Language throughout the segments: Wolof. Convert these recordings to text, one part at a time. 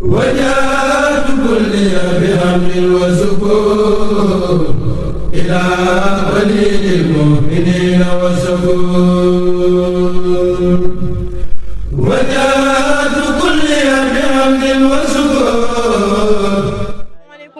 وجاءت كل بحمد وسكون إلى ولي المؤمنين وسكون وجاءت كل بحمد وسكون.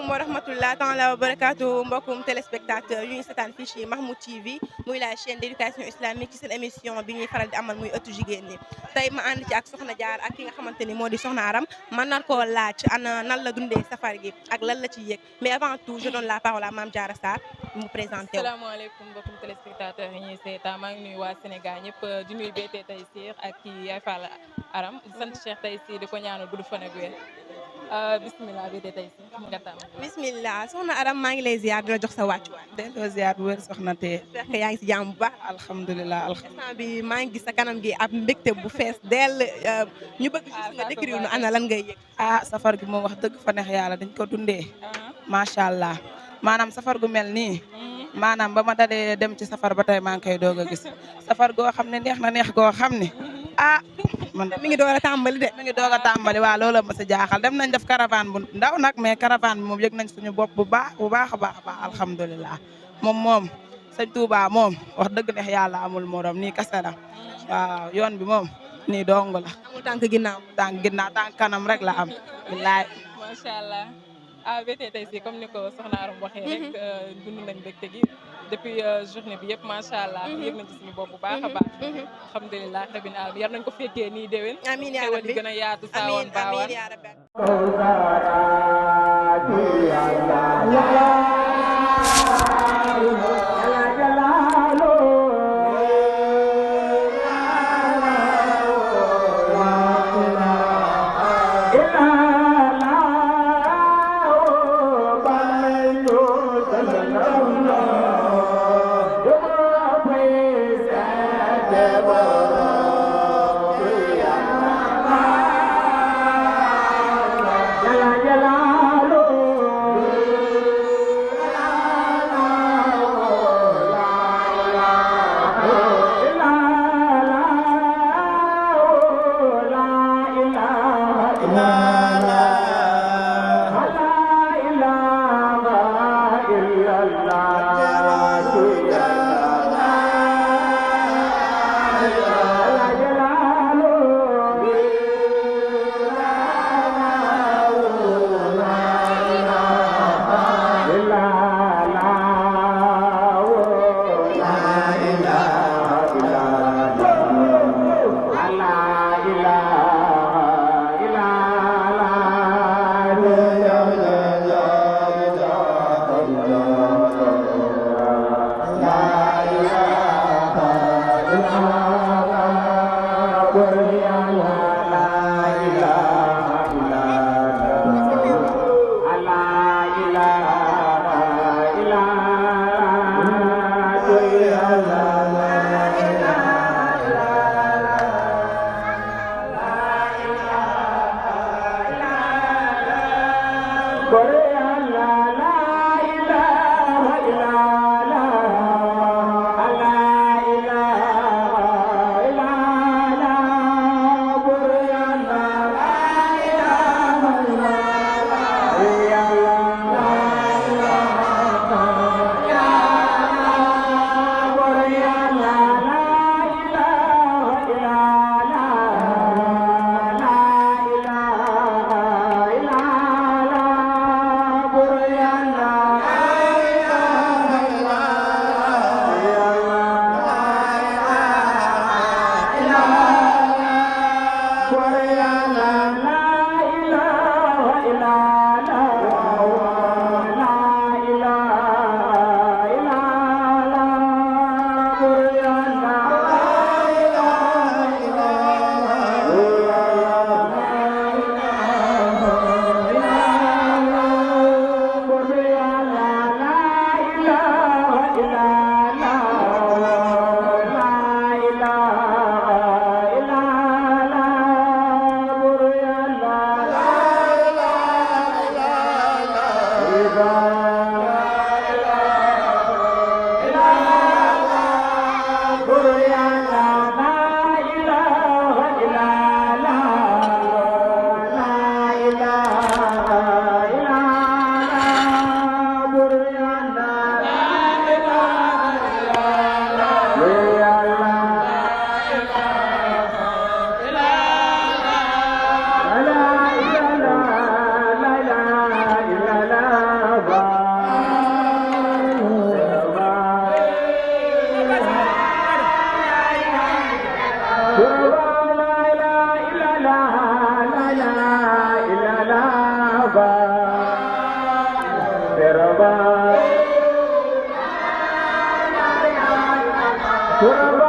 wa rahmatullah taala wa barakatuh mbokkum téléspectateur yu ñu seetaan fii ci Mahmoud TV muy la chaîne d'éducation islamique ci seen émission bi ñuy faral di amal muy ëttu jigéen ñi tey ma ànd ci ak soxna Jaar ak ki nga xamante ni moo di soxna Aram man nar koo laaj ana nan la dundee safar gi ak lan la ci yëg mais avant tout je donne la parole à Mame Diarra Sarr mu présenté wu. salaamaaleykum mbokkum téléspectateur yi ñuy seetaan maa ngi nuyu waa Sénégal ñëpp di nuyu BT Taysir ak kii Yaay Fall Aram di sant Cheikh Taysir di ko ñaanal gudd fan ak wér bismillah BT Taysir nga tam bismillah soxna Aram maa ngi lay ziar di la jox sa wàccuwaay. delloo ziar bu wér soxna tee. fekk yaa ngi si jàmm bu baax. alhamdulilah instant bi maa ngi gis sa kanam gi ab mbégte bu fees dell ñu bëgg gis nga décrire nu ana lan ngay yëg. safar gi moom wax dëgg fa neex yàlla dañ ko dundee macha allah maanaam safar gu mel nii maanaam ba ma dalee dem ci safar ba tey maa ngi koy doog a gis safar goo xam ne neex na neex goo xam ne man mi ngi door a tàmbali de. mi ngi doog a tàmbali waa loolu ma si jaaxal dem nañ def caravane bu ndaw nag mais caravane bi moom yëg nañ suñu bopp bu baax a baax a baax alhamdulilah moom sëñ Touba moom wax dëgg neex yàlla amul morom nii kese la waaw yoon bi moom nii dong la. amul tànk ginnaaw. tànk kanam rek la am. billaay. macha allah BT Taysir comme ni ko soxna Aram waxee rek dund nañ mbégte gi depuis journée bi yëpp macha allah yëg nañ ci suñu bopp bu baax a baax alhamdulilah rabbil alamin yar nañ ko fekkee nii déwén amiin yaa rabbi di gën a yaatu saawoon baawaan amiin yaa rabbi. Guru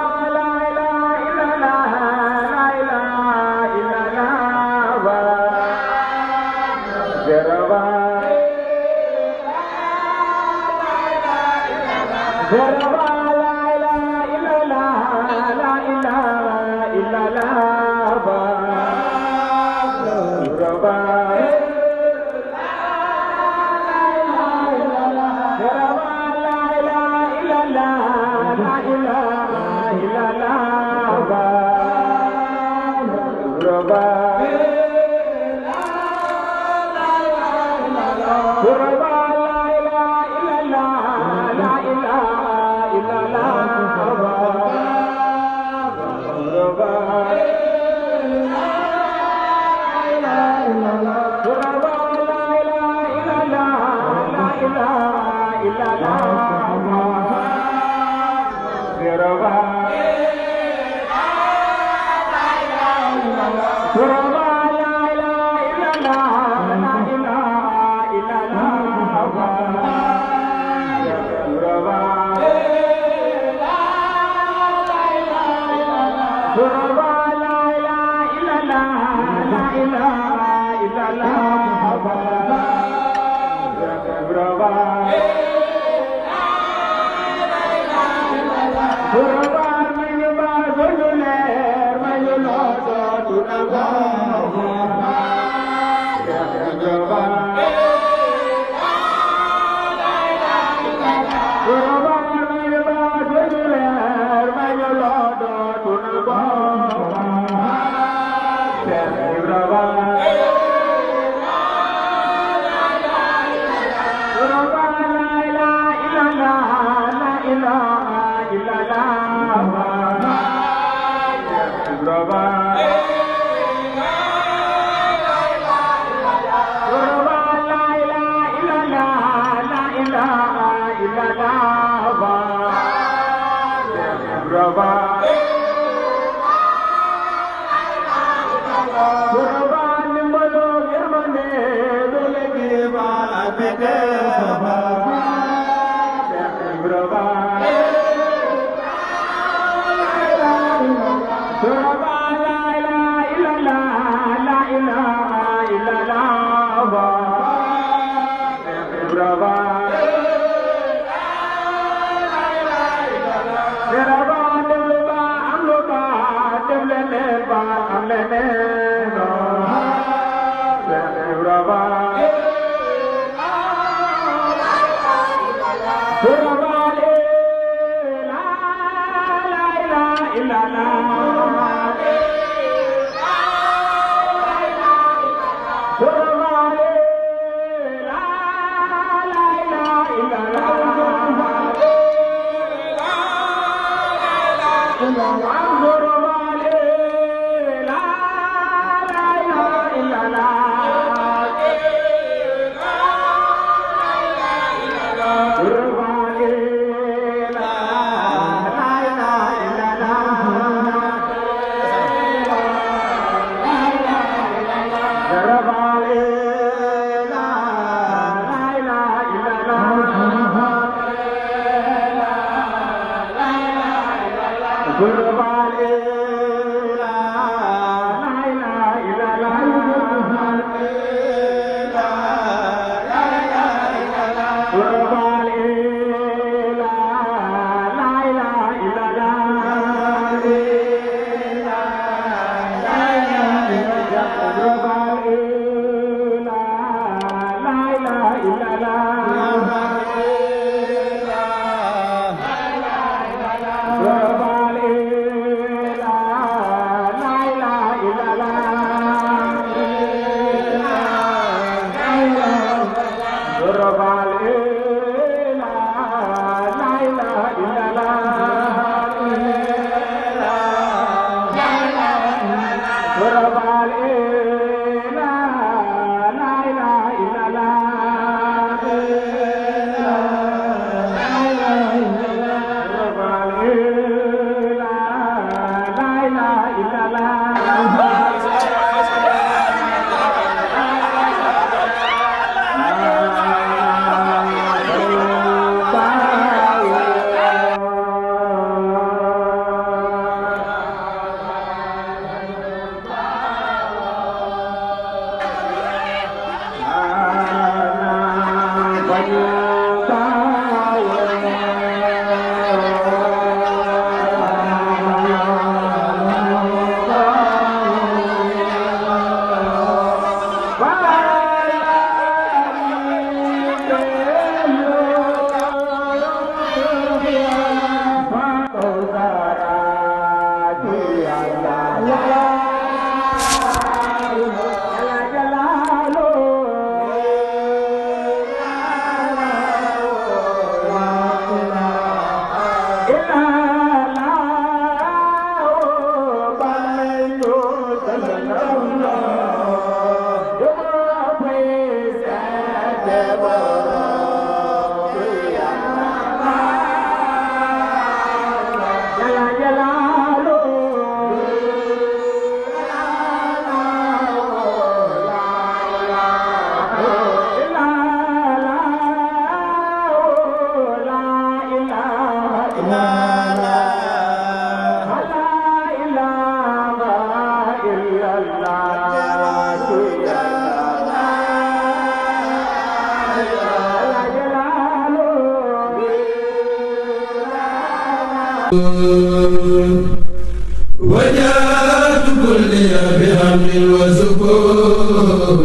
وجاءت كلي بحمد وسكون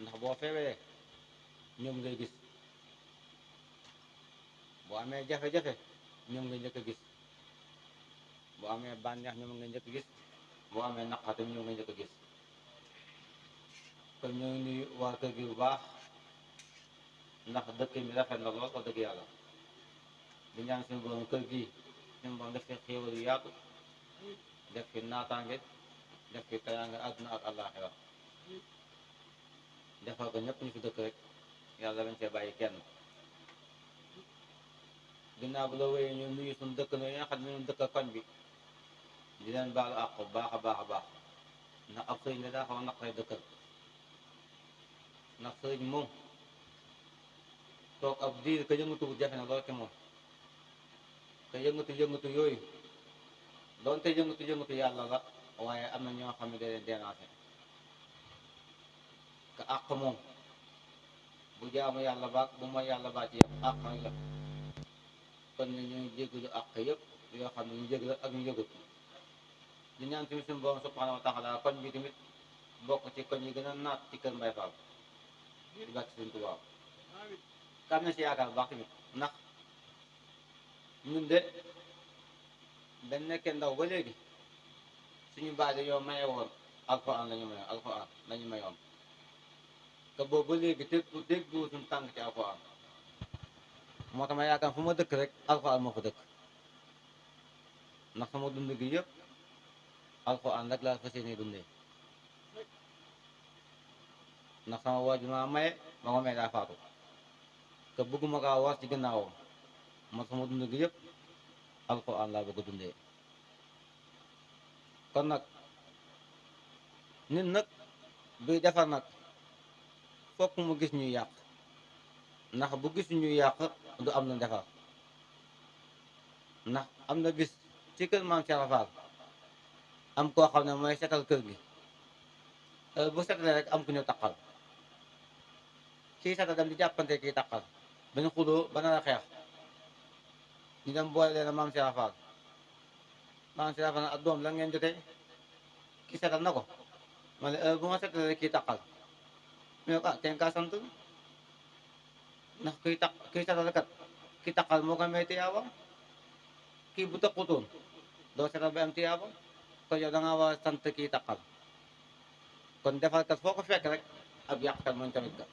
ndax boo feebaree ñoom ngay gis boo amee jafe-jafe ñoom ngay njëkk a gis boo amee bànneex ñoom ngay njëkk a gis boo amee naqatam ñoom ngay njëkk a gis kon ñoo ngi nuyu waa kër gi bu baax ndax dëkk mi rafet na lool wax dëgg yàlla di ñaan suñu borom kër gi suñu borom def fi xéewal yu yaatu def fi naataange def fi teraanga àdduna ak àllaaxira defal ko ñëpp ñu fi dëkk rek yàlla bañ cee bàyyi kenn ginnaaw bu la wéyee ñu nuyu suñu dëkk no yi nga xam ne ñu dëkk koñ bi di leen baalu àq bu baax a baax a baax ndax ab sëriñ la daa xaw a naqaree dëkkal ndax sëriñ moom toog ab diir ka yëngatu bu jafe na lool ci moom te yëngatu yooyu doonte yëngatu yàlla la waaye am na ñoo xam ne da leen déranger ka àq moom bu jaamu yàlla baak bu mooy yàlla baa ci yëpp àq la kon ne ñooy jéggalu àq yëpp yoo xam ne ñu jég la ak ñu yëgut di ñaan tamit suñu borom subhanahu wa taala koñ bi tamit bokk ci koñ yi gën a naat ci kër Mbaye Fall di bàkk suñu Tuubaa kam na si yaakaar bu baax tamit ndax ñun de dañ nekkee ndaw ba léegi suñu baay dañoo maye woon alxuraan lañu mayoon alxuraan lañu mayoon te boobu ba léegi déggu suñu tànk ci alxuraan moo tax ma yaakaar fu ma dëkk rek alxuraan moo fa dëkk ndax sama dund gi yëpp alxuraan rek laa fas yéene dundee ndax sama waajur ma maye ma ko may daa faatu te bëgguma kaa war ci ginnaawam moo sama dund gi yëpp alxuraan laa bëgg a dundee kon nag nit nag buy defar nag fokk mu gis ñuy yàq ndax bu gis ñuy yàq du am na defar ndax am na bis ci kër maam Cheikh Fall am koo xam ne mooy setal kër gi bu setalee rek am ku ñu taqal kii setal dem di jàppante kii taqal ba ñu xuloo ba nar a xeex ñu dem boole leen maam Cheikh Fall maam Cheikh Fall ak doom la ngeen jotee kii setal na ko ma ne bu ma setalee rek kii taqal ñu ne ko teen kaa sant ndax kii setal kat kii taqal moo ko may tiyaaba kii bu tëqutoon doo setal ba am tiyaaba kon yow da ngaa war a sant kii taqal kon defarkat foo ko fekk rek ab yàqkat mooñ tamit ka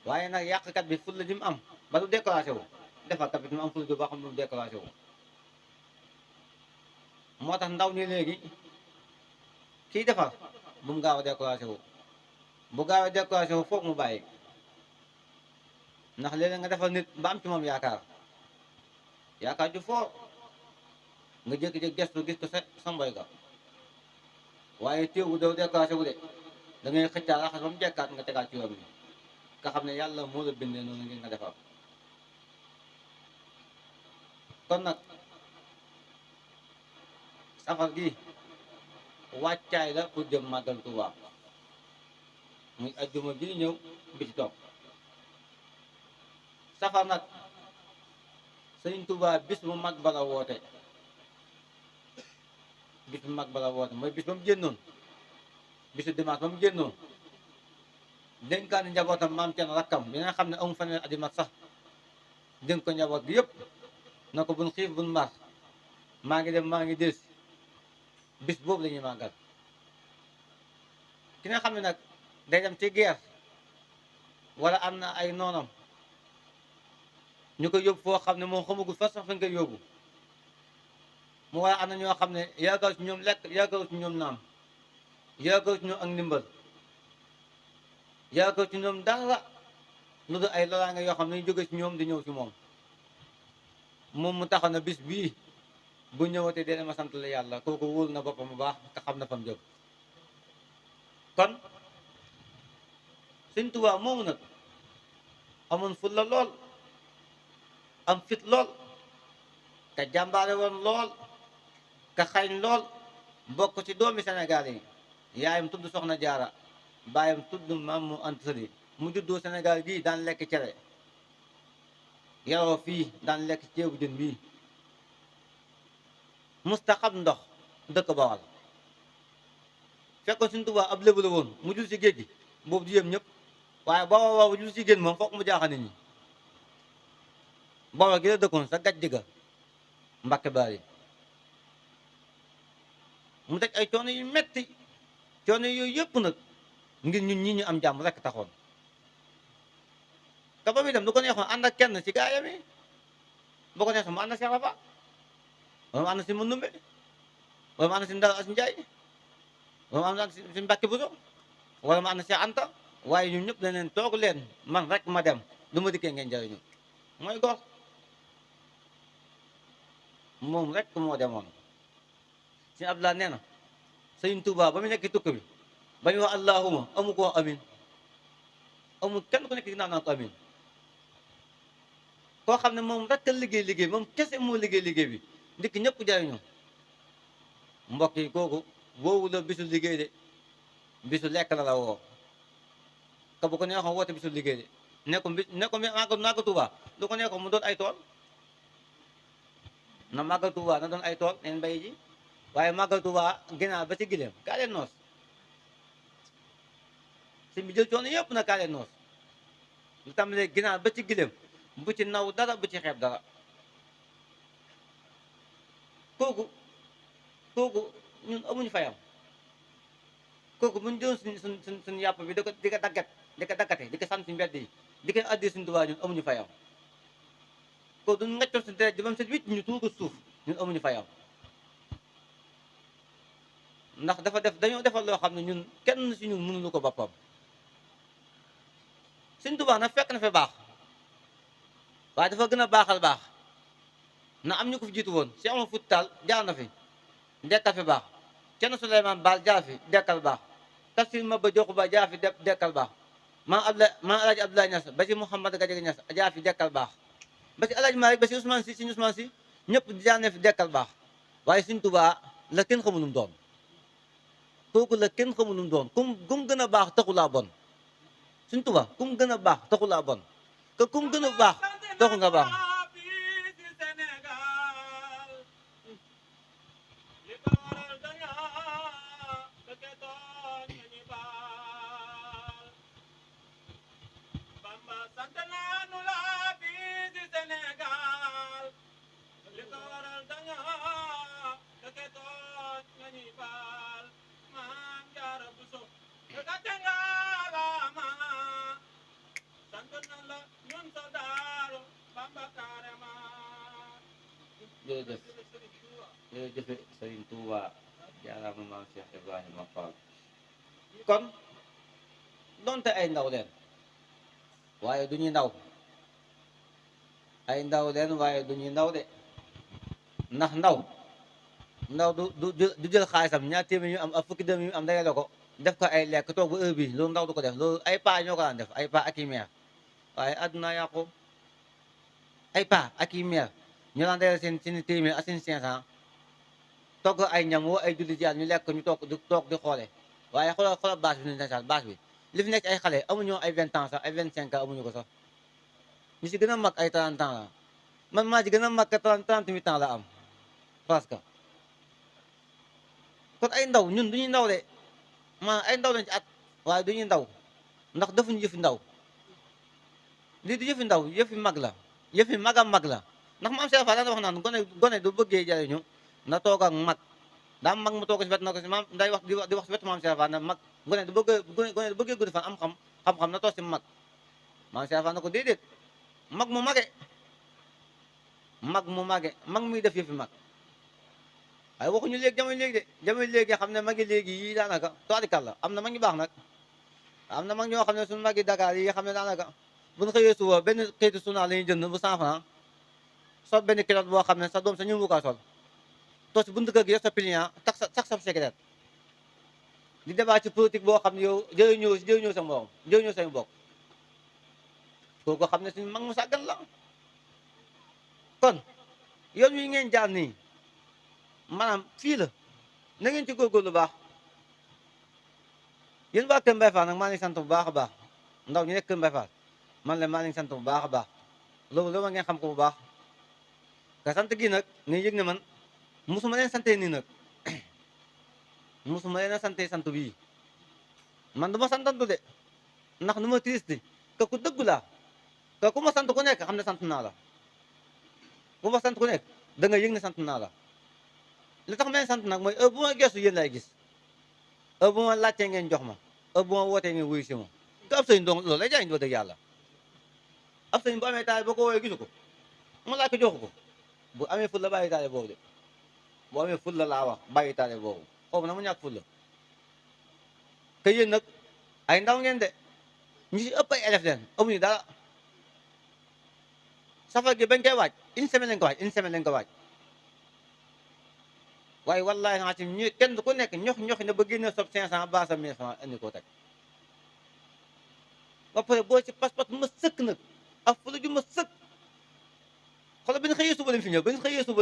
waaye nag yàqkat bi fulla ji mu am ba du découragé wu defarkat bi mu am fulla ji boo xam ne du découragé wu moo tax ndaw ñi léegi kii defar bu mu gaaw a découragé wu bu gaaw a découragé wu foog mu bàyyi ndax léeg-léeg nga defal nit ba am ci moom yaakaar ju foo nga jékki-jékki gestu gis ko sa mboy ga waaye téewu doo découragé wu de da ngay xëccaat raxas ba mu jekkaat nga tegaat ci yoon bi nga xam ne yàlla moo la bindee noonu ngir nga defar kon nag safar gi wàccaay la pour jëm màggal Tuubaa muy ajjuma ji ñëw bi ci topp safar nag Sëriñ Tuubaa bis bu mag bala woote bis bu mag bala woote mooy bis ba mu génnoon bisu dimanche ba mu génnoon dénkaani njabootam maam Thierno rakkam bi nga xam ne amu fanweeri at yu mat sax dénk ko njaboot gi yëpp na ko buñ xiif buñ mar maa ngi dem maa ngi delsi bis boobu la ñuy màggal ki nga xam ne nag day dem ci guerre wala am na ay noonam ñu ko yóbbu foo xam ne moom xamagul fa sax fa nga yóbbu mu war a am na ñoo xam ne yaakaar ci ñoom lekk yaakaar ci ñoom naam yaakaar ci ñoom ak ndimbal yaakaar ci ñoom dara lu dul ay loraange yoo xam ne ñu jóge ci ñoom di ñëw ci moom mu taxaw na bis bii bu ñëwatee dina ma sant la yàlla kooku wóor na boppam bu baax te xam na fam jëm kon Sëñ Tuubaa moomu nag amoon fulla lool am fit lool ka jàmbaare woon lool ka xañ lool bokk ci doomi Sénégal yi yaayam tudd Soxna Jaara baayam tudd Maam Mu Anta Sali mu juddoo Sénégal gii daan lekk cere yaroo fii daan lekk ceebu jën bii musta xam ndox dëkk Bawal fekkoon Sëñ Tuubaa ab lébu la woon mu jul ci géej gi boobu di yëm ñëpp waaye booba jul ci génn moom foog mu jaaxal nit ñi Bawal gi la dëkkoon sa gaj ga Mbàkke Baari mu teg ay coono yu metti coono yooyu yëpp nag ngir ñun ñi ñu am jàmm rekk taxoon te ba muy dem du ko neexoon ànd ak kenn ci gaayam yi boo ko neexoon mu ànd ak Cheikh Rafa wala mu ànd si Mandumbe wala mu ànd si Ndar As Njaay wala mu ànd si Mbàkke Buso wala mu ànd si Anta waaye ñun ñëpp dañ leen toog leen man rek ma dem du ma dikkee ngeen jariñu mooy góor moom rek moo demoon si Abdoulaye nee na Sëñ Tuubaa ba mu nekk tukki bi ba ñu wax allahuma amu ko wax amin amul kenn ku nekk ginnaaw naan ko amin koo xam ne moom rek a liggéey moom kese moo liggéey bi ndikk ñëpp jariñu mbokk yi kooku woowu la bisu liggéey de bisu lekk la woo ka bu ko neexoon woote bisu liggéey de nekko naa ko Tuubaa lu ko neexoon mu doon ay tool na màggal Tuubaa na doon ay tool neen bay ji waaye màggal Tuubaa ginaar ba ci gileem kaa leen noos si bi jël coono yëpp na kaa leen noos lu tàmbalee ginaar ba ci gileem bu ci naw dara bu ci xeeb dara kooku ñun amuñu fayam kooku buñ jëloon suñ yàpp bi di ko daggate di ko sant si mbedd yi di ko addi suñu Tuubaa ñun amuñu fayam kooku duñ ngaccoon suñu deret ji ba mu set wicc ñu tuur ko suuf ñun amuñu fayam ndax dañoo defal loo xam ne ñun kenn si ñun mënuñu ko boppam Sëñ Tuubaa nag fekk na fi baax waaye dafa gën a baaxal baax na am ñu ko fi jiitu woon si amul Fuuta Taal jaar na fi dekkal fi baax Cerno Souleymane Baal jaar fi dekkal baax Tafsir Maba Jaxu Ba jaar fi dekkal baax maa Alaaji Abdoulaye Niass ba si Mouhamad Gadiaga Niass jaar fi dekkal baax ba si Alaaji Maalik ba si Ousmane Si ñëpp jaar na fi dekkal baax waaye Sëñ Tuubaa la kenn xamul nu mu doon kooku la kenn xamul nu mu doon kum gën a baax taxu laa bon Sëñ Tuubaa kum gën a baax taxu laa bon que kum gën a baax taxu nga baax jërëjëf jërëjëf Sëriñ Tuubaa jaaraama maam Cheikh Ibrahima Fall kon donte ay ndaw leen waaye du ñuy ndaw ay ndaw leen waaye du ñuy ndaw de ndax ndaw du jël xaalisam ñaar téeméer ñu am ak fukki dërëm yu am dajale ko def ko ay lekk toog ba heure bi loolu ndaw du ko def loolu ay paa ñoo ko daan def ay paa ak i meer waaye àdduna yàqu ay paa ak i meer ñu daan dajale seen téeméer ak seen 500 togg ay ñam woo ay jullit yàlla ñu lekk ñu toog di xoole waaye xoolal bâche bi bâche bi li fi nekk ay xale amuñu ay 20 ans sax ay 25 ans amuñu ko sax ñu si gën a mag ay 30 ans la man maa ci gën a mag 38 ans la am parce que kon ay ndaw ñun du ñuy ndaw de maanaam ay ndaw lañ ci at waaye duñuy ndaw ndax defuñu yëfi ndaw lii du yëfi ndaw yëfi mag la yëfi magam mag la ndax maam Cheikh Fall daan wax naan gone du bëggee jariñu na toog ak mag daa mag mu toog si wet na ko si maam day wax di wax si wetu maam Cheikh Fall ne mag gone du bëggee guddi fan am xam-xam na toog si mag maam Cheikh Fall na ko déedéet mag mu mage mag muy def yëfi mag waaye waxuñu léegi jamono léegi xam ne magi léegi yi daanaka toirikal la am na mag ñu baax nag am na mag ñoo xam ne suñu magi Dakar yi xam ne daanaka bu ñu xëyee suba benn xëytu sunaa la ñuy jënd bu 100 francs sol benn kilote boo xam ne sa doom sa ñu mu ko sol toog si buntu kër gi yor sa client tax sa secrétaire di débat ci politique boo xam ne yow jëriñoo sa morom jëriñoo say mbokk kooku xam ne suñu mag mu sàggan la kon yoon wi ngeen jaar nii maanaam fii la na ngeen ci góorgóorlu baax yéen waa Kër Mbaye Fall nag maa ngi sant bu baax a baax ndaw ñu nekk Kër Mbaye Fall man la maa ngi sant bu baax a baax loolu ma ngeen xam ko bu baax te sant gi nag nga yëg ne man musuma leen sante nii nag musuma leen a sante sant bii man du ma santantu de ndax nu ma triste que ku dëggu laa que ku ma sant ku nekk xam ne sant naa la ku ma sant ku nekk da nga yëg ne sant naa la li tax ma leen sant nag mooy heure bu ma gestu yéen lay gis heure bu ma laajtee ngeen jox ma heure bu ma wootee ngeen wuyu si ma te ab sëñ donc loolu lay jaay wax dëgg yàlla ab sëñ bu amee taal boo ko woowee gisu ko mu laaj ko joxu ko bu amee ful la bàyyi taale boobu de bu amee ful la laa wax bàyyi taale boobu foofu na mu ñàkk ful la te yéen nag ay ndaw ngeen de ñu si ëpp ay élèves leen amuñu dara safar gi bañ koy waaj une semaine lañ ko waaj waaye wallaahi naa ci ñu kenn ku nekk ñoxi na ba génne sob 500 ba sa 1000 francs indi ko teg ba pare boo ci pas-pas ma sëkk nag ak fu la ju ma sëkk xoolal bi ñu xëyee suba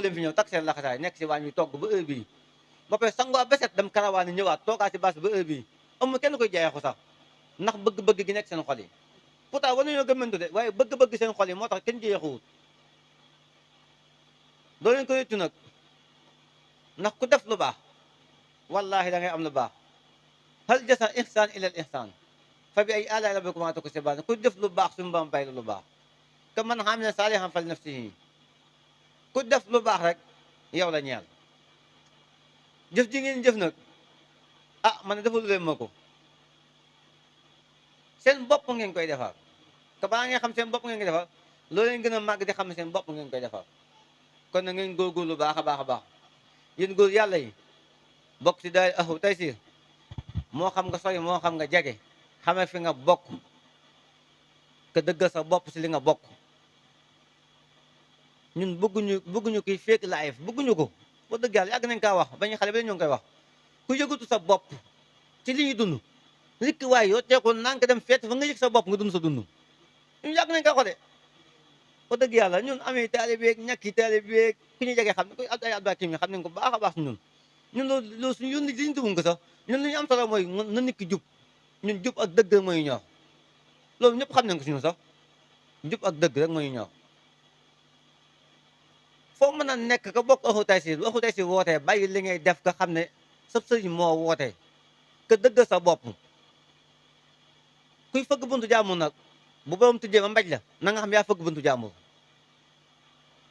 leen fi ñëw tak seen laxasaay nekk si waañ wi togg ba heure bii ba pare sangoo beset dem karawaani ñëwaat toogaa si bâche ba heure bii amul kenn koy jaayee sax ndax bëgg-bëgg gi nekk seen xol yi pourtant war nañoo gëmmantu de waaye bëgg-bëgg seen xol yi moo tax kenn jeexuwut doo leen ko yëttu nag ndax ku def lu baax wallahi da ngay am lu baax hal jasa ihsan ila al ihsan fa bi ay ala rabbikuma tukazziban ku def lu baax suñu bam bay la lu baax ka man amila salihan fal nafsihi ku def lu baax rek yow la ñeel jëf ji ngeen jëf nag ah man ne defalu leen ma ko seen bopp ngeen koy defar te balaa ngeen xam seen bopp ngeen koy defar loo leen gën a màgg di xam ne seen bopp ngeen koy defar kon na ngeen góorgóorlu baax a baax a baax yéen góor yàlla yi bokk ci daay ahu Taysiir moo xam nga sori moo xam nga jege xamee fi nga bokk que dëggal sa bopp si li nga bokk ñun bëgguñu kiy fake life bëgguñu ko boo dëgg yàlla yàgg nañ kaa wax ba ñu xale bi ñoo ngi koy wax ku yëgutu sa bopp ci li ñuy dund rikki waay yoo teekul naan ko dem feet fa nga yëg sa bopp nga dund sa dund ñun yàgg nañ kaa wax de boo dëgg yàlla ñun amee taalibeeg ñàkki taalibeeg ku ñu jege xam ne koy ay abdakim yi xam nañ ko baax a baax si ñun loolu suñu yónni li ñu dugg ko sax ñun li ñu am solo mooy na nit ki jub ñun jub ak dëgg rek mooy ñor loolu ñëpp xam nañ ko si ñun sax jub ak dëgg rek mooy ñor foo mën a nekk ka bokk Ahlu Taysiir wootee bàyyi li ngay def ka xam ne sab sëriñ moo wootee ka dëgg sa bopp kuy fëgg buntu jàmbur nag bu borom tijjee ba mbaj la na nga xam yaa fëgg buntu jàmbur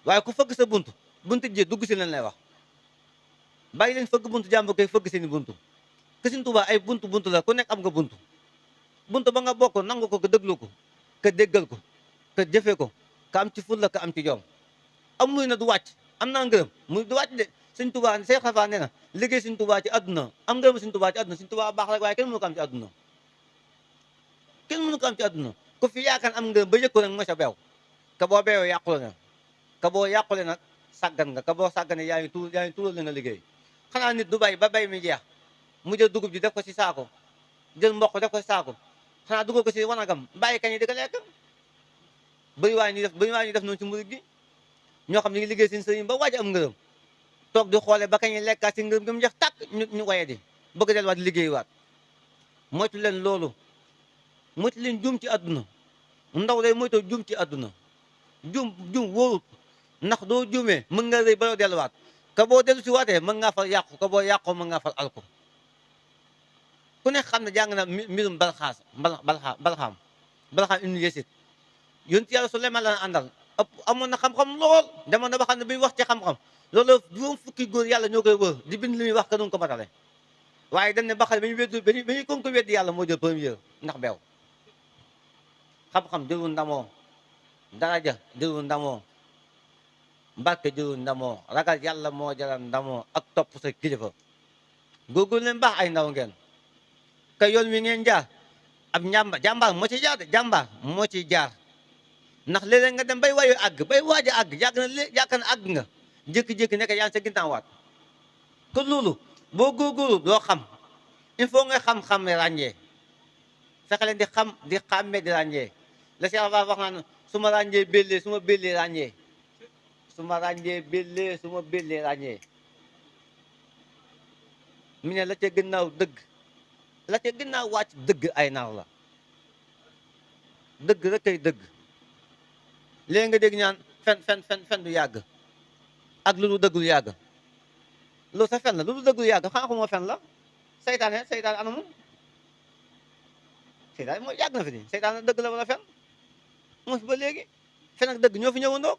waaye ku fëgg sa buntu tijjee dugg si leen lay wax bàyyi leen fëgg buntu jàmbur koy fëgg seeni buntu ke Sëriñ Tuubaa ay buntu la ku nekk am nga buntu ba nga bokk nangu ko ka déglu ko ka déggal ko ka jëfe ko ka am ci fulla ka am ci jom am muy na du wàcc am naa ngërëm muy du wàcc de Sëriñ Tuubaa Seex Xafa nee na liggéey Sëriñ Tuubaa ci àdduna am ngërëm Sëriñ Tuubaa ci àdduna Sëriñ Tuubaa baax rek waaye kenn mënu ko am ci àdduna kenn mënu ko am ci àdduna ku fi yaakaar am ngërëm ba yëg ko nag mooy sa beew ka boo beewee yàqule na ka boo yàqule nag sàggan nga ka boo sàggane yaa ngi tuural li nga liggéey xanaa nit du bay ba bay mi jeex mu jël dugub ji def ko si saako jël mboq def ko si saako xanaa dugal ko si wanagam bàyyi kañ di ko lekk bëri waa ñu def noonu ci murid gi ñoo xam ne ñu ngi liggéey seen sëriñ ba waaj am ngërëm toog di xoole ba kañ lekkaat si ngërëm gi mu jeex tàkk ñu waye di bëgg delluwaat di liggéey waat moytu leen loolu moytu leen juum ci àdduna ndaw lay moytoo juum ci àdduna juum wóorut ndax doo juumee mën nga rëy ba doo delluwaat ka boo dellu si waatee mën ngaa far yàqu ka boo yàqoo mën ngaa far alko ku ne xam ne jàng na mbirum balxaam ibnu Yasid yonent yàlla Suleymaan la àndal amoon na xam-xam lool demoon na ba xam ne bi wax ci xam-xam loolu juróom fukki góor yàlla ñoo koy wër di bind li muy wax ka nun ko matale waaye dañ ne ba xam ne ba ñuy kon ko weddi yàlla moo jël première ndax beew xam-xam jëlul ndamoo daraja jëlul ndamoo barke jëlul ndamoo ragal yàlla moo jaral ndamoo ak topp sa kilifa góorgóorlu leen baax ay ndaw ngeen ka yoon wi ngeen jaar ab jàmbaar moo ci jaar de jàmbaar moo ci jaar ndax léeg-léeg nga dem bay wayu àgg bay waaj a àgg yàgg na àgg nga jékki-jékki nekk yaa ngi sa ginnaawaat ko loolu boo góorgóorlu doo xam il faut nga xam-xam ràññee fexe leen di xam di xàmmee di ràññee la si wax naan su ma ràññee bellee su ma bellee ràññee su ma ràññee bellee su ma bellee ràññee mu ne la ca gannaaw dëgg la ca gannaaw wàcc dëgg ay nar la dëgg rek kay dëgg léegi nga dégg ñaan fen du yàgg ak lu dul dëggul yàgg loolu sa fen la lu dul dëggul yàgg xanaa ko moo fen la seytaane anamu seytaane mooy yàgg na fi di seytaane dëgg la wala fen moo fi ba léegi fen ak dëgg ñoo fi ñëwandoo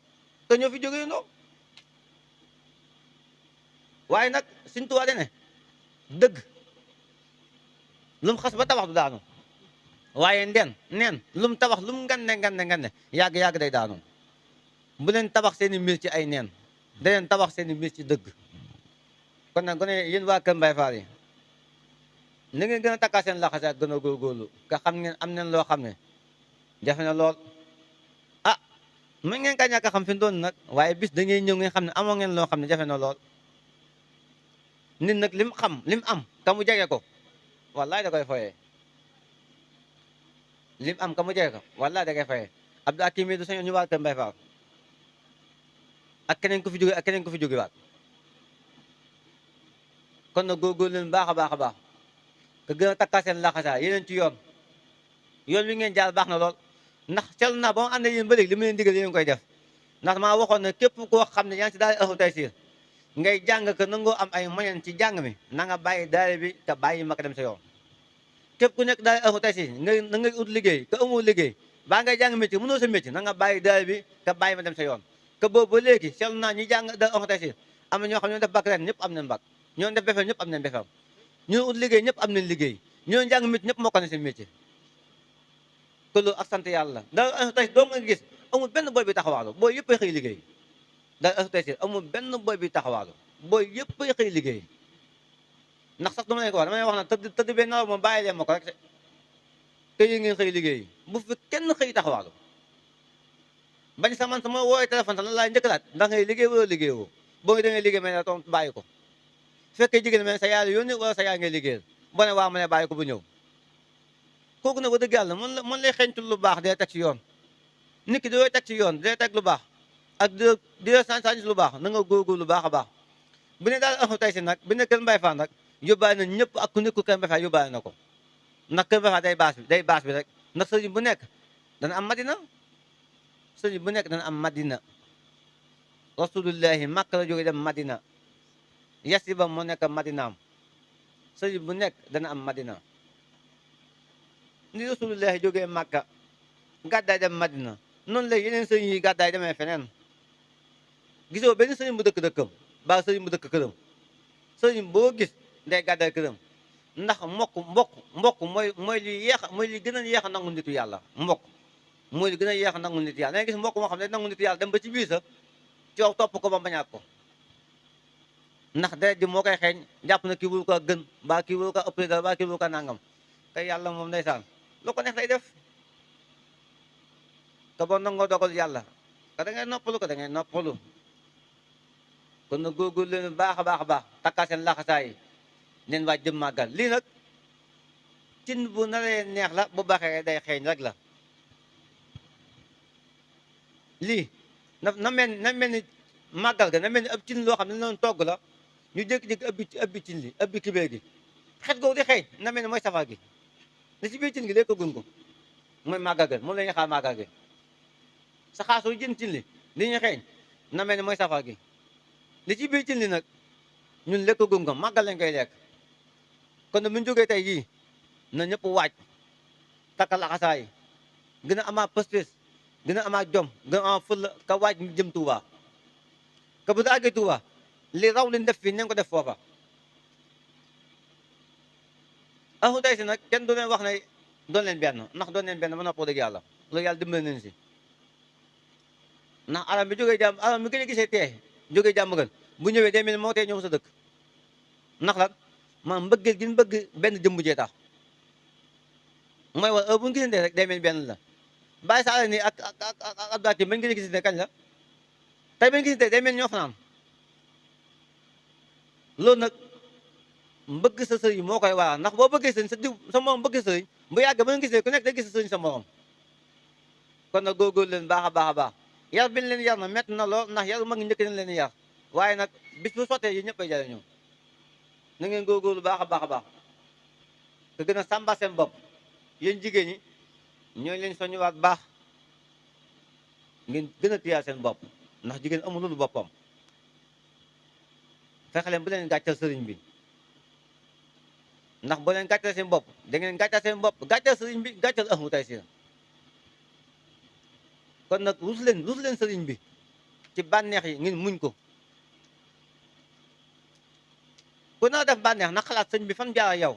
te ñoo fi jógeyandoo waaye nag Sëñ Tuubaa de ne dëgg lu mu xas ba tabax du daanu waaye neen lu mu tabax lu mu ngande yàgg day daanu bu leen tabax seen i mbir ci ay neen da leen tabax seen i mbir ci dëgg kon nag gone yéen waa Kër Mbaye Fall yi na ngeen gën a takkaa seen laxase ak gën a góorgóorlu nga xam ngeen am neen loo xam ne jafe na lool ah mën ngeen ka ñàkk a xam fi doon nag waaye bis da ngeen ñëw ngeen xam ne amoo ngeen loo xam ne jafe na lool nit nag lim am ka mu jege ko wallaay da koy foyee lim am ka mu jege ko wallaay da koy foyee Abdou Akim du sañoon ñu waa Kër Mbaye Fall ak keneen ku fi jóge ak keneen ku fi jóge waat kon nag góorgóorlu leen baax a baax ka gën a takkaa seen laxasaa yeneen ci yoon wi ngeen jaar baax na lool ndax seetlu naa ba ma ànd yéen ba léegi li mu leen digal yéen koy def ndax maa waxoon ne képp koo xam ne yaa ngi si daal Hizbut Tarqiyyah ngay jàng ko nangoo am ay moyen ci jàng mi na nga bàyyi daara bi te bàyyi ma ko dem sa yoon képp ku nekk daal Hizbut Tarqiyyah na ngay ut liggéey te amoo liggéey baa ngay jàng métier mënoo sa métier na nga bàyyi daara bi te bàyyi ma dem sa yoon que boobu ba léegi seetlu naa ñi jàng daal Hizbut Tarqiyyah am na ñoo xam ne ñoo def bac ren ñëpp am nañ bac ñoo def BFEM ñëpp am nañ BFEM ñoo ut liggéey ñëpp am nañ liggéey ñoo jàng métier ñëpp moo ko ne seen métier te loolu ak sant yàlla daal Hizbut Tarqiyyah doo nga gis amul benn boy bi taxawaalu booy yëpp ay xëy liggéey daal Hizbut Tarqiyyah amul benn boy bi taxawaalu booy yëpp ay xëy liggéey ndax sax dama leen ko wax damay wax na tëdd bee nelaw moom bàyyi leen ma ko rek te yéen ngeen xëy liggéey bu fi kenn xëy taxawaalu bañ sa man sama woowee téléphone sax lan laay njëkk laat ndax ngay liggéey wala liggéeyoo boo ngi da ngay liggéey mais ne toog bàyyi ko fekkee jigéen mais sa yaay la yónni wala sa yaay ngay liggéeyal boo ne waa ma ne bàyyi ko bu ñëw kooku nag ba dëgg yàlla mën lay xeeñtul lu baax dee teg ci yoon nit ki di teg ci yoon dee teg lu baax ak di sanc lu baax na nga góorgóorlu lu baax a baax bu ne daal Hizbut Tarqiyyah nag bu ne Kër Mbaye Fall nag yóbbaale na ñëpp ak ku nekkul Kër Mbaye Fall yóbbaale na ko ndax Kër Mbaye Fall day baas bi rek ndax sëriñ bu nekk dana am madina sëriñ bu nekk dana am madina rasulullahi Makka la jóge dem madina Yasiba moo nekk madinaam sëriñ bu nekk dana am madina ni rasulullahi jógee Makka gàddaay dem madina noonu la yeneen sëriñ yi gàddaay demee feneen gisoo benn sëriñ bu dëkk dëkkam baa sëriñ bu dëkk këram sëriñ boo gis day gàddaay këram ndax mbokk mooy li gën a yeex a nangu nitu yàlla mbokk mooy li gën a yeex a nangu nitu yàlla da ngay gis mbokk moo xam ne nangu nitu yàlla dem ba ci biir sa coow topp ko ba bañaat ko ndax deret ji moo koy xeeñ jàpp na kii wul ko gën baa kii wul ko ëppale dara baa kii wul ko nangam te yàlla moom ndeysaan lu ko neex lay def te boo nangoo dogal yàlla te da ngay noppalu ko da ngay noppalu kon na góorgóorlu leen baax a baax takkaa seen laxasaay yi neen waaj jëm màggal lii nag cin bu naree neex la bu baaxee day xeeñ rek la lii na mel ni màggal ga na mel ni ab cin loo xam ne noonu togg la ñu jékki-jékki ëbbi cin li ëbbi kibéer gi xet googu di xeeñ na mel ni mooy safar gi li ci biir cin gi léegi gun ko mooy màggal ga moom la ñuy xaar màggal gi sa xaasoo jën cin li ñuy xeeñ na mel ni mooy safar gi li ci biir cin li nag ñun lekk gun ko màggal lañ koy lekk kon nag bu ñu jógee tey jii na ñëpp waaj takka laxasaay gën a amaat pëstis gën a amaat jom gën a amaat fulla ka waaj ñu jëm Touba ka bu àggee Touba li raw liñ def fii nañ ko def foofa ahlu tey si nag kenn du leen wax ne doon leen benn ndax doon leen benn ba noppoo dëgg yàlla loolu yàlla dimbali nañ si ndax alam bi jógee jàmm alam bi gën a gisee tee jógee jàmm gën bu ñëwee day mel ni moo tee ñëw sa dëkk ndax lan maanaam mbëggeel gi ñu bëgg benn jëmb jee tax mooy war bu ñu gisante rek day mel benn la bàyyi saala nii ak Abdou bañ gën a gisante kañ la tey bañ gisante day mel ñoo fanaan loolu nag mbëgg sa sëriñ moo koy waral ndax boo bëggee sëriñ sa morom bëgg sëriñ bu yàgg ba nga gisee ku nekk day gis sa sëriñ sa morom kon nag góorgóorlu leen baax a baax a baax yar bi leen yar na métti na lool ndax yaru mag ñi njëkk nañ leen yar waaye nag bis bu sottee yi ñëpp ay jariñoo na ngeen góorgóorlu baax a baax a baax te gën a sàmba seen bopp yéen jigéen ñi ñooy leen soññiwaat baax ngeen gën a téyaat seen bopp ndax jigéen amul lu boppam fexe leen bu leen gàccal sëriñ bi ndax boo leen gàccal seen bopp da ngeen gàccal seen bopp gàccal sëriñ bi gàccal ahlu tey si kon nag rus leen sëriñ bi ci bànneex yi ngeen muñ ko ku na def bànneex na xalaat sëñ bi fan jaar yow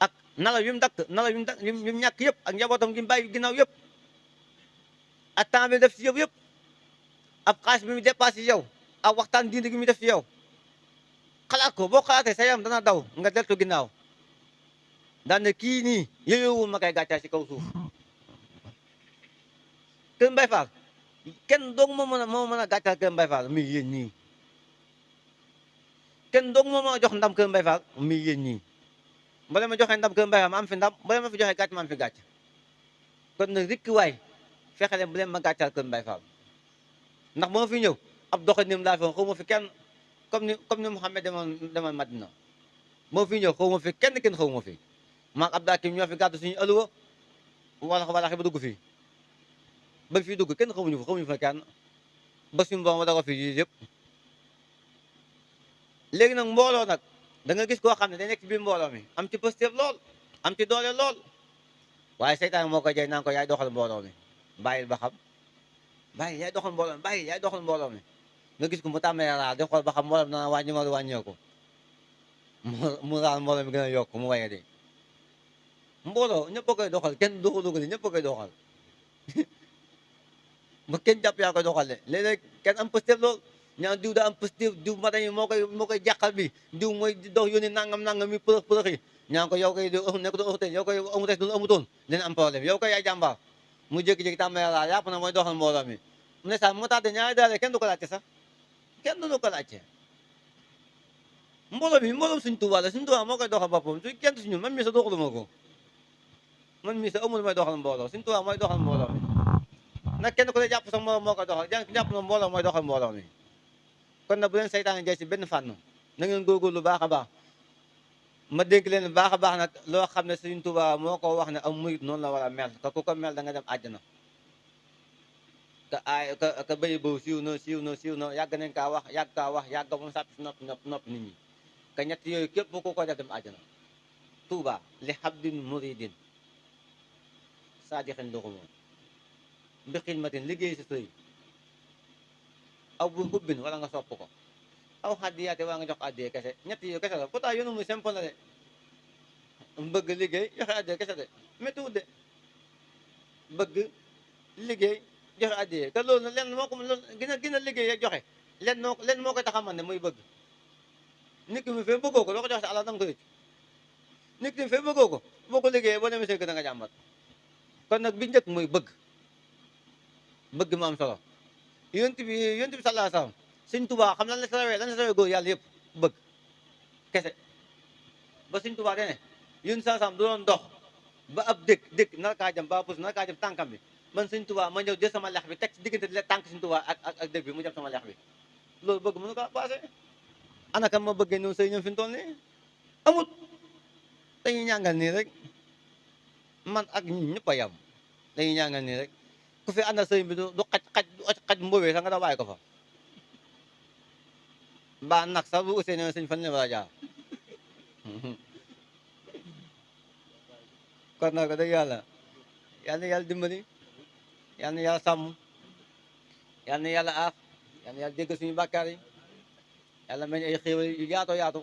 ak nalaw yu mu dakk nalaw yu mu ñàkk yëpp ak njabootam gi mu bàyyi ginnaaw yëpp ak temps bi def si yow yëpp ab xaalis bi mu dépassé yow ak waxtaan diine gi mu def si yow xalaat ko boo xalaatee sa yaram dana daw nga deltu ginnaaw daan ne kii nii yooyowul ma koy gàccaay si kaw suuf Kër Mbaye Fall kenn doog moo mën a gàccaal Kër Mbaye Fall mi yéen ñii kenn doog moo mën a jox ndam Kër Mbaye Fall mi yéen ñii ba la ma joxee ndam Kër Mbaye Fall ma am fi ndam ba la ma fi joxee gàcc ma am fi gàcc kon nag rikki waay fexe leen bu leen ma gàccaal Kër Mbaye Fall ndax moo fi ñëw ab doxalim laa fi xaw ma fi kenn comme ni Mouhamed demoon Madina moo fi ñëw xaw ma fi kenn xaw ma fi maag Abdou Hakim ñoo fi gàddu suñu ëlluwa wala ba dugg fii ba fii dugg kenn xamuñu fa kenn ba suñu borom da ko fi yëpp léegi nag mbooloo nag da nga gis koo xam ne day nekk ci biir mbooloo mi am ci positif lool am ci doole lool waaye seytaan moo koy jay naan ko yaay doxal mbooloo mi bàyyil ba xam bàyyi yaay doxal mbooloo mi bàyyi yaay doxal mbooloo mi nga gis ko mu tàmmee raal di xool ba xam mbooloo mi dana wàññi wala wàññeeku mu raal mbooloo mi gën a yokk mu waye di mbooloo ñëpp a koy doxal kenn doxalu ko ni ñëpp a koy doxal ba kenn jàpp yaa koy doxal de léeg-léeg kenn am positif lool ñaan diw daa am positif diw mata yi moo koy jàqal bi diw mooy dox yónni nangam mi përëx yi ñaan ko yow koy nekk doon ëxte yow koy amu tes dul amutoon dina am problème yow koy yaay jàmbaar mu jékki-jékki tàmmee raal yàpp na mooy doxal mbooloo mi mu ne sax mu tàdde ñaari daale kenn du ko laajte sax kenn du ko laajte mbooloo suñ Tuubaa la suñ Tuubaa moo koy doxal boppam su kenn si ñun man mii sa doxaluma ko man mii sa amul mooy doxal mbooloo suñ Tuubaa mooy doxal mbooloo mi nag kenn ku ne jàpp sa mbooloo moo koy doxal jàpp na mbooloo mooy doxal mbooloo mi kon nag bu leen seytaane jay si benn fànn na ngeen góorgóorlu baax a baax ma dénk leen baax a baax nag loo xam ne suñ Tuubaa moo ko wax ne am murit noonu la war a mel te ku ko mel da nga dem àjjana ka béy boobu siiw na yàgg nañ kaa wax yàgg ba mu sàpp si nopp nit ñi ka ñett yooyu képp ku ko def dem àjjana Tuubaa li habdin muridin saadixin luxumoon bi xidmatin liggéey si sëy aw bu hubbin wala nga sopp ko aw xaddiyaate wala nga jox addiye kese ñett yooyu kese la pourtant yoonu muy simple la de bëgg liggéey joxe addiye kese de méttiwul de bëgg liggéey joxe addiye te loolu lenn moo ko gën a liggéey ak joxe lenn moo koy tax a man ne muy bëgg nit ki mu fee bëggoo ko doo ko joxe sa alal danga ko rëcc nit ki mu fee bëggoo ko boo ko liggéeyee boo demee see gën a nga jàmbat kon nag bi njëkk mooy bëgg mu am solo yonent bi sallallahu alayhi wasallam Sëñ Tuubaa xam lan la sawee góor yàlla yëpp bëgg kese ba Sëñ Tuubaa dene yéen saasam du doon dox ba ab dëkk nar kaa jëm ba pus nar kaa jëm tànkam bi man Sëñ Tuubaa ma ñëw jël sama lex bi teg ci diggante tànk Sëñ Tuubaa ak dëkk bi mu jëm sama lex bi loolu bëgg mënu ko passé ana kan ma bëggee noonu sëy ñoom fi mu toll nii amut dañuy ñàngal nii rek man ak ñi ñëpp a yam dañuy ñàngal nii rek ku fi àndal sëy bi du xaj mbóobee sax nga da bàyyi ko fa mbaa nag sax bu usee ne sëñ fan la war a jaar kon nag dëgg yàlla yal na yàlla dimbali yal na yàlla sàmm yal na yàlla aar yal na yàlla dégg suñu bàkkaar yi yàlla may ñu ay xéewal yu yaatoo yaatu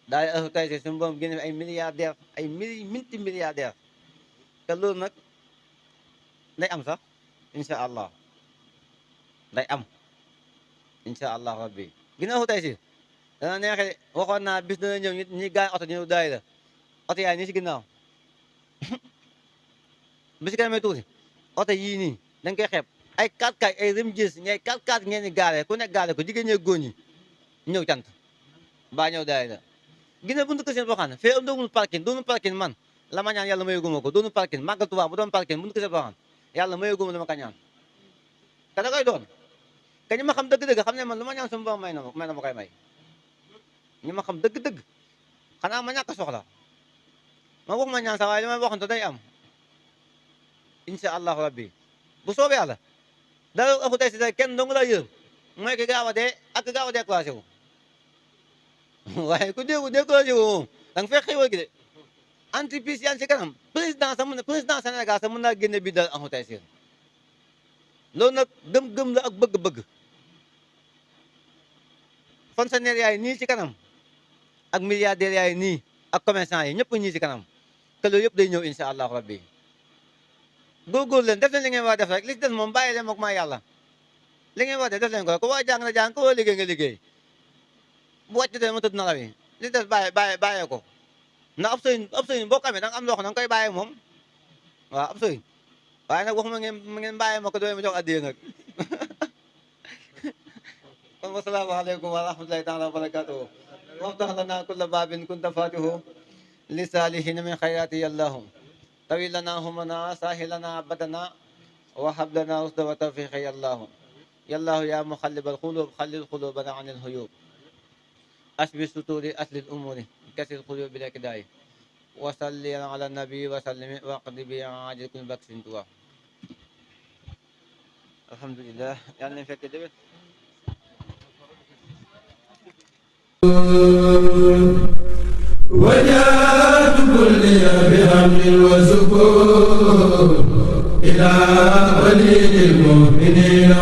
daal di tey si suñu borom génne ay milliardaire ay minti milliardaire te loolu nag day am sax incha allah day am incha allah rabbi ginnaaw tey si dana neexee waxoon naa bis dana ñëw ñi gaay oto ñëw daay la oto yaay nii si ginnaaw bi si kanamee tuuti oto yii nii dañ koy xeeb ay 4x4 ay rim gis ñay 4x4 ngeen di gaare ku nekk gaare ko jigéen ñee góor ñi ñëw cant mbaa ñëw daay la ginnaaw buntu kër seen boo xam ne fee am doonul parking man la ma ñaan yàlla mayeguma ko doonul parking màggal Tuubaa bu doon parking buntu kër seen boo xam yàlla mayeguma la ma ka ñaan te da koy doon te ñi ma xam dëgg-dëgg xam ne man lu ma ñaan sama borom may na ma koy may ñi ma xam dëgg-dëgg xanaa ma ñàkk a soxla ma wax ma ñaan sax waaye li may waxante day am incha allahu rabbi bu soobee yàlla dara ëpp tey si tey kenn dong la yër mooy ki gaaw a dee ak ki gaaw a découragé wu waaye ku déggu découragé wu moom da nga fekk xéwal gi de entreprise yaa ngi si kanam président Sénégal sax mën naa génne bi dal amu tey si loolu nag gëm-gëm la ak bëgg-bëgg fonctionnaire yaay nii ci kanam ak milliardaires yaay nii ak commerçant yi ñëpp ñii ci kanam te loolu yëpp day ñëw incha allahu rabbi góorgóorlu leen def leen li ngeen war a def rek li ci des moom bàyyi leen mook maa yàlla li ngeen war a def leen ko ku war a jàng na jàng ku war a liggéey nga liggéey bu wàccutee ma tëdd nalaw yi li ci des bàyyee ko ndax ab sëriñ boo xamee danga am loo xam danga koy bàyyee moom waaw ab sëriñ waaye nag waxuma ngeen bàyyee ma ko doy ma jox addiya nag kon wasalaamaaleykum wa rahmatulahi taala wa barakatuhu waftax lana kulla babin kunta fatihu li salihin min xayrati yallahu tawi lana humana sahi lana badana wa hab lana usda wa tawfiqi yallahu yallahu ya muxallib alqulub xallil qulubana an alhuyub asbi suturi asli umuri kasir qulub bila kidayi wa salli ala nabi wa sallimi wa qdi bi ajil kun baksin tuwa alhamdulillah yàlla nañ fekk déwén وجاءت كل بحمد وسكون إلى ولي المؤمنين